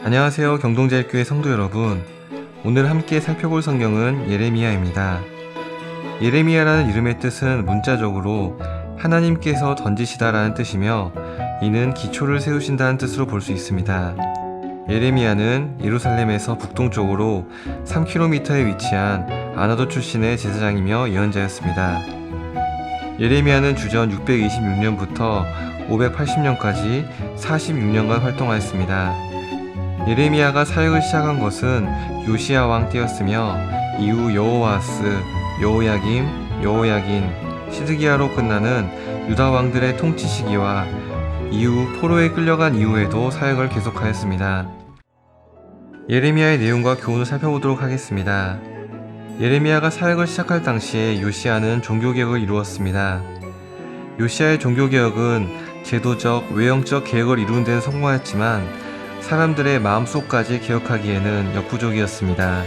안녕하세요. 경동제일교회 성도 여러분. 오늘 함께 살펴볼 성경은 예레미야입니다. 예레미야라는 이름의 뜻은 문자적으로 하나님께서 던지시다라는 뜻이며, 이는 기초를 세우신다는 뜻으로 볼 수 있습니다. 예레미야는 예루살렘에서 북동쪽으로 3km에 위치한 아나도 출신의 제사장이며 예언자였습니다. 예레미야는 주전 626년부터 580년까지 46년간 활동하였습니다. 예레미야가 사역을 시작한 것은 요시야 왕 때였으며, 이후 여호와하스, 여호야김, 여호야긴, 시드기야로 끝나는 유다 왕들의 통치 시기와 이후 포로에 끌려간 이후에도 사역을 계속하였습니다. 예레미야의 내용과 교훈을 살펴보도록 하겠습니다. 예레미야가 사역을 시작할 당시에 요시야는 종교개혁을 이루었습니다. 요시야의 종교개혁은 제도적, 외형적 개혁을 이루는 데는 성공하였지만 사람들의 마음속까지 개혁하기에는 역부족이었습니다.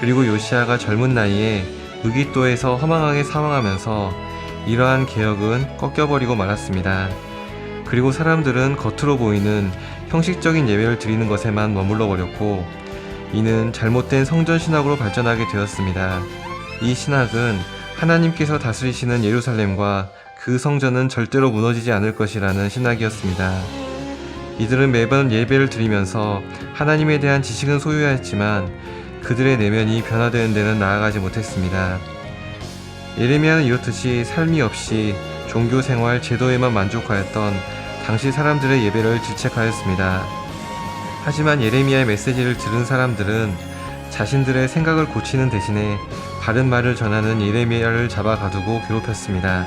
그리고 요시야가 젊은 나이에 무기또에서 허망하게 사망하면서 이러한 개혁은 꺾여버리고 말았습니다. 그리고 사람들은 겉으로 보이는 형식적인 예배를 드리는 것에만 머물러 버렸고, 이는 잘못된 성전 신학으로 발전하게 되었습니다. 이 신학은 하나님께서 다스리시는 예루살렘과 그 성전은 절대로 무너지지 않을 것이라는 신학이었습니다. 이들은 매번 예배를 드리면서 하나님에 대한 지식은 소유하였지만 그들의 내면이 변화되는 데는 나아가지 못했습니다. 예레미야는 이렇듯이 삶이 없이 종교생활 제도에만 만족하였던 당시 사람들의 예배를 질책하였습니다. 하지만 예레미야의 메시지를 들은 사람들은 자신들의 생각을 고치는 대신에 바른 말을 전하는 예레미야를 잡아 가두고 괴롭혔습니다.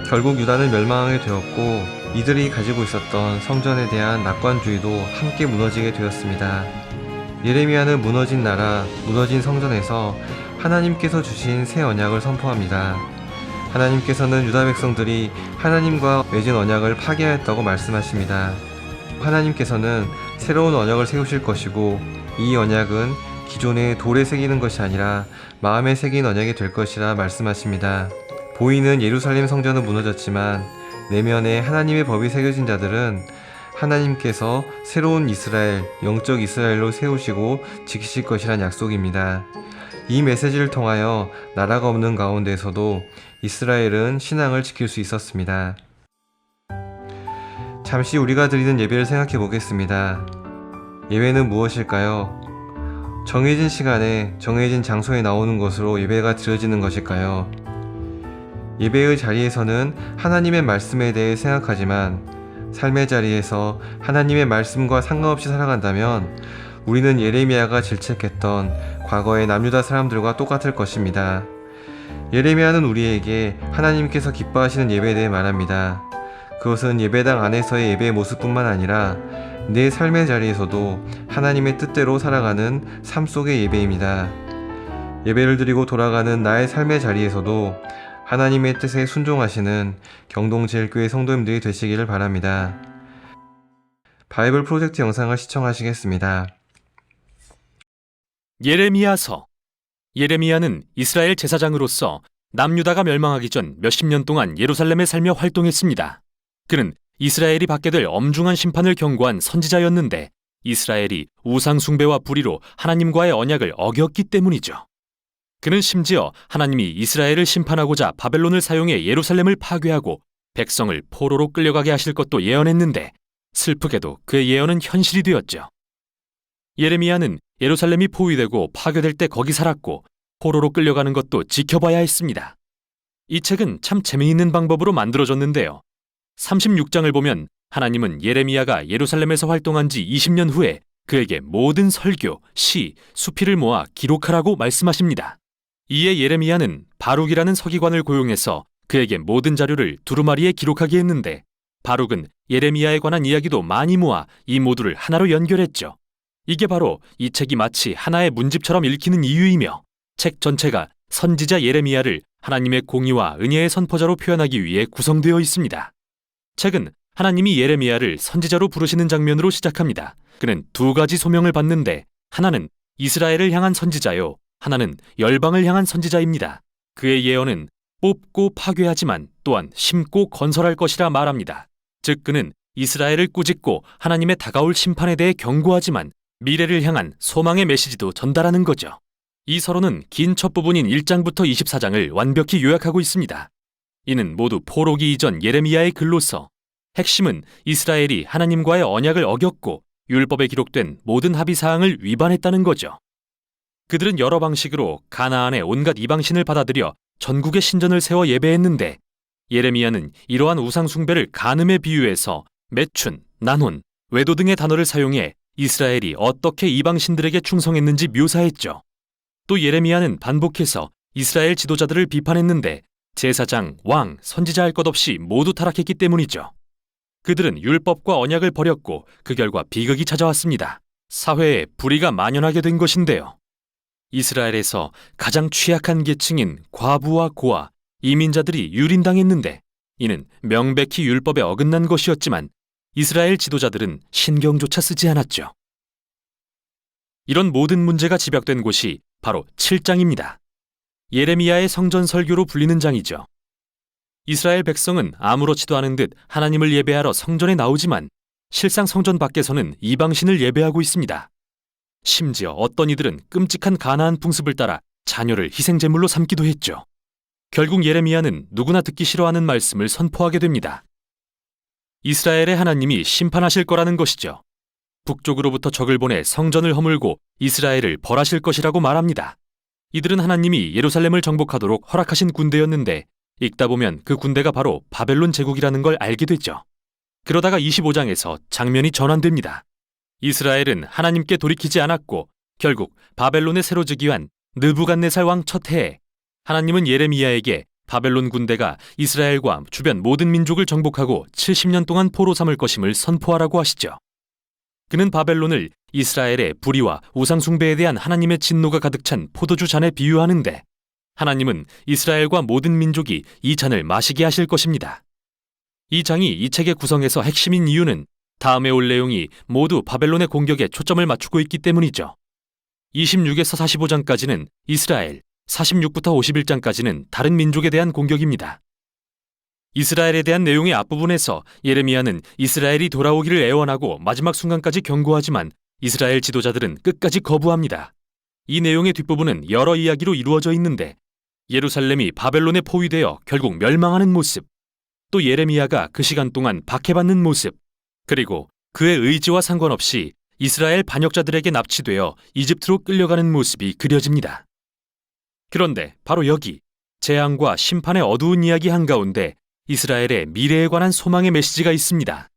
결국 유다는 멸망하게 되었고, 이들이 가지고 있었던 성전에 대한 낙관주의도 함께 무너지게 되었습니다. 예레미야는 무너진 나라, 무너진 성전에서 하나님께서 주신 새 언약을 선포합니다. 하나님께서는 유다 백성들이 하나님과 맺은 언약을 파괴하였다고 말씀하십니다. 하나님께서는 새로운 언약을 세우실 것이고, 이 언약은 기존의 돌에 새기는 것이 아니라 마음에 새긴 언약이 될 것이라 말씀하십니다. 보이는 예루살렘 성전은 무너졌지만 내면에 하나님의 법이 새겨진 자들은 하나님께서 새로운 이스라엘, 영적 이스라엘로 세우시고 지키실 것이란 약속입니다. 이 메시지를 통하여 나라가 없는 가운데서도 이스라엘은 신앙을 지킬 수 있었습니다. 잠시 우리가 드리는 예배를 생각해 보겠습니다. 예배는 무엇일까요? 정해진 시간에 정해진 장소에 나오는 것으로 예배가 드려지는 것일까요? 예배의 자리에서는 하나님의 말씀에 대해 생각하지만 삶의 자리에서 하나님의 말씀과 상관없이 살아간다면 우리는 예레미야가 질책했던 과거의 남유다 사람들과 똑같을 것입니다. 예레미야는 우리에게 하나님께서 기뻐하시는 예배에 대해 말합니다. 그것은 예배당 안에서의 예배의 모습뿐만 아니라 내 삶의 자리에서도 하나님의 뜻대로 살아가는 삶 속의 예배입니다. 예배를 드리고 돌아가는 나의 삶의 자리에서도 하나님의 뜻에 순종하시는 경동제일교회 성도님들이 되시기를 바랍니다. 바이블 프로젝트 영상을 시청하시겠습니다. 예레미야서. 예레미야는 이스라엘 제사장으로서 남유다가 멸망하기 전 몇십 년 동안 예루살렘에 살며 활동했습니다. 그는 이스라엘이 받게 될 엄중한 심판을 경고한 선지자였는데, 이스라엘이 우상 숭배와 불의로 하나님과의 언약을 어겼기 때문이죠. 그는 심지어 하나님이 이스라엘을 심판하고자 바벨론을 사용해 예루살렘을 파괴하고 백성을 포로로 끌려가게 하실 것도 예언했는데, 슬프게도 그의 예언은 현실이 되었죠. 예레미야는 예루살렘이 포위되고 파괴될 때 거기 살았고 포로로 끌려가는 것도 지켜봐야 했습니다. 이 책은 참 재미있는 방법으로 만들어졌는데요. 36장을 보면 하나님은 예레미야가 예루살렘에서 활동한 지 20년 후에 그에게 모든 설교, 시, 수필을 모아 기록하라고 말씀하십니다. 이에 예레미야는 바룩이라는 서기관을 고용해서 그에게 모든 자료를 두루마리에 기록하게 했는데, 바룩은 예레미야에 관한 이야기도 많이 모아 이 모두를 하나로 연결했죠. 이게 바로 이 책이 마치 하나의 문집처럼 읽히는 이유이며, 책 전체가 선지자 예레미야를 하나님의 공의와 은혜의 선포자로 표현하기 위해 구성되어 있습니다. 책은 하나님이 예레미야를 선지자로 부르시는 장면으로 시작합니다. 그는 두 가지 소명을 받는데, 하나는 이스라엘을 향한 선지자요, 하나는 열방을 향한 선지자입니다. 그의 예언은 뽑고 파괴하지만 또한 심고 건설할 것이라 말합니다. 즉 그는 이스라엘을 꾸짖고 하나님의 다가올 심판에 대해 경고하지만 미래를 향한 소망의 메시지도 전달하는 거죠. 이 서론은 긴 첫 부분인 1장부터 24장을 완벽히 요약하고 있습니다. 이는 모두 포로기 이전 예레미야의 글로서 핵심은 이스라엘이 하나님과의 언약을 어겼고 율법에 기록된 모든 합의 사항을 위반했다는 거죠. 그들은 여러 방식으로 가나안의 온갖 이방신을 받아들여 전국의 신전을 세워 예배했는데 예레미야는 이러한 우상 숭배를 간음에 비유해서 매춘, 난혼, 외도 등의 단어를 사용해 이스라엘이 어떻게 이방신들에게 충성했는지 묘사했죠. 또 예레미야는 반복해서 이스라엘 지도자들을 비판했는데 제사장, 왕, 선지자 할 것 없이 모두 타락했기 때문이죠. 그들은 율법과 언약을 버렸고 그 결과 비극이 찾아왔습니다. 사회에 불의가 만연하게 된 것인데요. 이스라엘에서 가장 취약한 계층인 과부와 고아, 이민자들이 유린당했는데 이는 명백히 율법에 어긋난 것이었지만 이스라엘 지도자들은 신경조차 쓰지 않았죠. 이런 모든 문제가 집약된 곳이 바로 7장입니다. 예레미야의 성전 설교로 불리는 장이죠. 이스라엘 백성은 아무렇지도 않은 듯 하나님을 예배하러 성전에 나오지만 실상 성전 밖에서는 이방신을 예배하고 있습니다. 심지어 어떤 이들은 끔찍한 가나안 풍습을 따라 자녀를 희생제물로 삼기도 했죠. 결국 예레미야는 누구나 듣기 싫어하는 말씀을 선포하게 됩니다. 이스라엘의 하나님이 심판하실 거라는 것이죠. 북쪽으로부터 적을 보내 성전을 허물고 이스라엘을 벌하실 것이라고 말합니다. 이들은 하나님이 예루살렘을 정복하도록 허락하신 군대였는데 읽다 보면 그 군대가 바로 바벨론 제국이라는 걸 알게 되죠. 그러다가 25장에서 장면이 전환됩니다. 이스라엘은 하나님께 돌이키지 않았고 결국 바벨론에 새로 즉위한 느부갓네살 왕 첫 해에 하나님은 예레미야에게 바벨론 군대가 이스라엘과 주변 모든 민족을 정복하고 70년 동안 포로 삼을 것임을 선포하라고 하시죠. 그는 바벨론을 이스라엘의 불의와 우상숭배에 대한 하나님의 진노가 가득 찬 포도주 잔에 비유하는데 하나님은 이스라엘과 모든 민족이 이 잔을 마시게 하실 것입니다. 이 장이 이 책의 구성에서 핵심인 이유는 다음에 올 내용이 모두 바벨론의 공격에 초점을 맞추고 있기 때문이죠. 26에서 45장까지는 이스라엘, 46부터 51장까지는 다른 민족에 대한 공격입니다. 이스라엘에 대한 내용의 앞부분에서 예레미야는 이스라엘이 돌아오기를 애원하고 마지막 순간까지 경고하지만 이스라엘 지도자들은 끝까지 거부합니다. 이 내용의 뒷부분은 여러 이야기로 이루어져 있는데 예루살렘이 바벨론에 포위되어 결국 멸망하는 모습, 또 예레미야가 그 시간 동안 박해받는 모습, 그리고 그의 의지와 상관없이 이스라엘 반역자들에게 납치되어 이집트로 끌려가는 모습이 그려집니다. 그런데 바로 여기 재앙과 심판의 어두운 이야기 한가운데 이스라엘의 미래에 관한 소망의 메시지가 있습니다.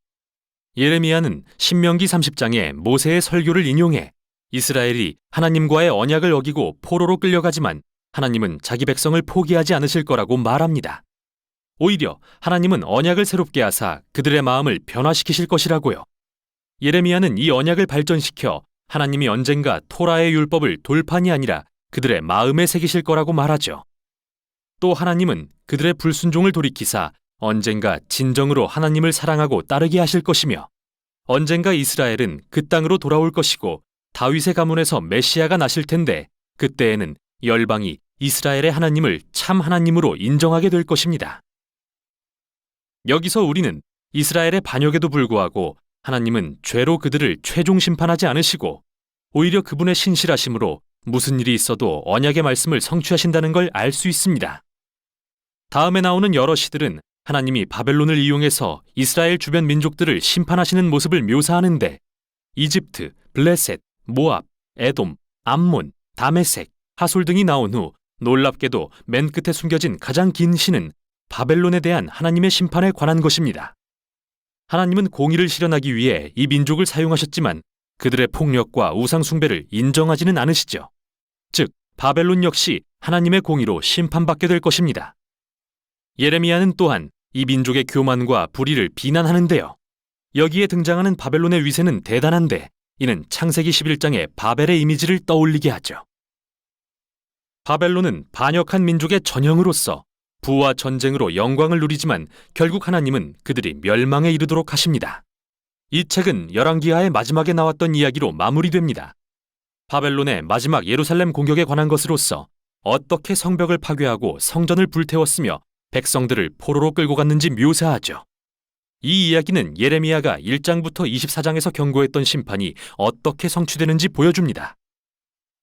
예레미야는 신명기 30장의 모세의 설교를 인용해 이스라엘이 하나님과의 언약을 어기고 포로로 끌려가지만 하나님은 자기 백성을 포기하지 않으실 거라고 말합니다. 오히려 하나님은 언약을 새롭게 하사 그들의 마음을 변화시키실 것이라고요. 예레미야는 이 언약을 발전시켜 하나님이 언젠가 토라의 율법을 돌판이 아니라 그들의 마음에 새기실 거라고 말하죠. 또 하나님은 그들의 불순종을 돌이키사 언젠가 진정으로 하나님을 사랑하고 따르게 하실 것이며 언젠가 이스라엘은 그 땅으로 돌아올 것이고 다윗의 가문에서 메시아가 나실 텐데 그때에는 열방이 이스라엘의 하나님을 참 하나님으로 인정하게 될 것입니다. 여기서 우리는 이스라엘의 반역에도 불구하고 하나님은 죄로 그들을 최종 심판하지 않으시고 오히려 그분의 신실하심으로 무슨 일이 있어도 언약의 말씀을 성취하신다는 걸 알 수 있습니다. 다음에 나오는 여러 시들은 하나님이 바벨론을 이용해서 이스라엘 주변 민족들을 심판하시는 모습을 묘사하는데 이집트, 블레셋, 모압, 에돔, 암몬, 다메섹, 하솔 등이 나온 후 놀랍게도 맨 끝에 숨겨진 가장 긴 시는 바벨론에 대한 하나님의 심판에 관한 것입니다. 하나님은 공의를 실현하기 위해 이 민족을 사용하셨지만 그들의 폭력과 우상 숭배를 인정하지는 않으시죠. 즉, 바벨론 역시 하나님의 공의로 심판받게 될 것입니다. 예레미야는 또한 이 민족의 교만과 불의를 비난하는데요. 여기에 등장하는 바벨론의 위세는 대단한데 이는 창세기 11장의 바벨의 이미지를 떠올리게 하죠. 바벨론은 반역한 민족의 전형으로서 부와 전쟁으로 영광을 누리지만 결국 하나님은 그들이 멸망에 이르도록 하십니다. 이 책은 열왕기하의 마지막에 나왔던 이야기로 마무리됩니다. 바벨론의 마지막 예루살렘 공격에 관한 것으로서 어떻게 성벽을 파괴하고 성전을 불태웠으며 백성들을 포로로 끌고 갔는지 묘사하죠. 이 이야기는 예레미야가 1장부터 24장에서 경고했던 심판이 어떻게 성취되는지 보여줍니다.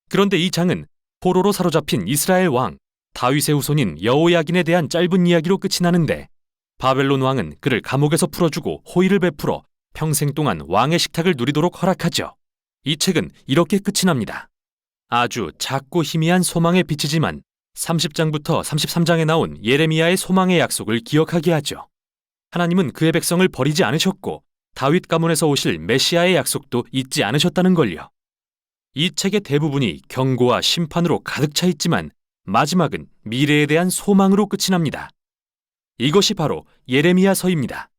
그런데 이 장은 포로로 사로잡힌 이스라엘 왕 다윗의 후손인 여호야긴에 대한 짧은 이야기로 끝이 나는데, 바벨론 왕은 그를 감옥에서 풀어주고 호의를 베풀어 평생 동안 왕의 식탁을 누리도록 허락하죠. 이 책은 이렇게 끝이 납니다. 아주 작고 희미한 소망의 빛이지만 30장부터 33장에 나온 예레미야의 소망의 약속을 기억하게 하죠. 하나님은 그의 백성을 버리지 않으셨고 다윗 가문에서 오실 메시아의 약속도 잊지 않으셨다는 걸요. 이 책의 대부분이 경고와 심판으로 가득 차 있지만 마지막은 미래에 대한 소망으로 끝이 납니다. 이것이 바로 예레미야서입니다.